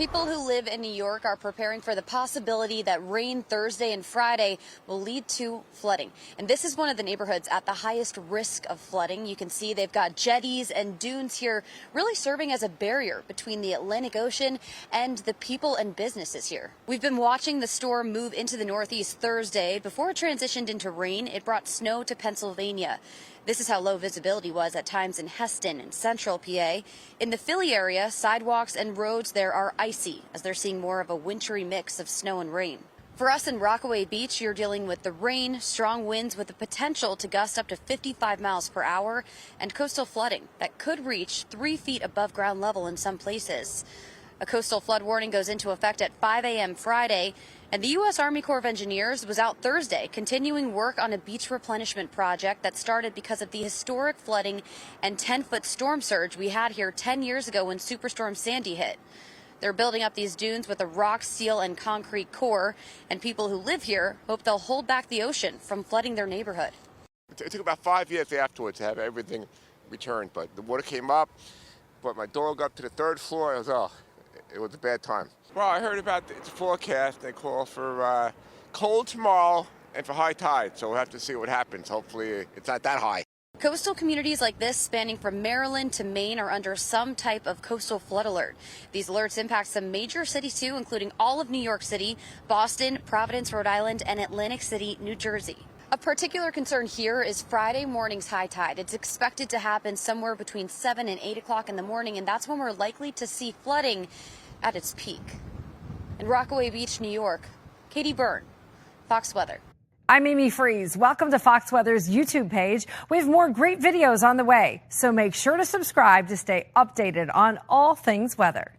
People who live in New York are preparing for the possibility that rain Thursday and Friday will lead to flooding. And this is one of the neighborhoods at the highest risk of flooding. You can see they've got jetties and dunes here, really serving as a barrier between the Atlantic Ocean and the people and businesses here. We've been watching the storm move into the Northeast Thursday. Before it transitioned into rain, it brought snow to Pennsylvania. This is how low visibility was at times in Heston and central PA. In the Philly area, sidewalks and roads there are icy as they're seeing more of a wintry mix of snow and rain. For us in Rockaway Beach, you're dealing with the rain, strong winds with the potential to gust up to 55 miles per hour, and coastal flooding that could reach 3 feet above ground level in some places. A coastal flood warning goes into effect at 5 a.m. Friday, and the U.S. Army Corps of Engineers was out Thursday continuing work on a beach replenishment project that started because of the historic flooding and 10-foot storm surge we had here 10 years ago when Superstorm Sandy hit. They're building up these dunes with a rock, steel, and concrete core, and people who live here hope they'll hold back the ocean from flooding their neighborhood. It took about 5 years afterwards to have everything returned, but the water came up, brought my dog up to the 3rd floor. It was a bad time. Well, I heard about the forecast. They call for cold tomorrow and for high tide, so we'll have to see what happens. Hopefully it's not that high. Coastal communities like this, spanning from Maryland to Maine, are under some type of coastal flood alert. These alerts impact some major cities too, including all of New York City, Boston, Providence, Rhode Island, and Atlantic City, New Jersey. A particular concern here is Friday morning's high tide. It's expected to happen somewhere between 7 and 8 o'clock in the morning, and that's when we're likely to see flooding at its peak. In Rockaway Beach, New York, Katie Byrne, Fox Weather. I'm Amy Freeze. Welcome to Fox Weather's YouTube page. We have more great videos on the way, so make sure to subscribe to stay updated on all things weather.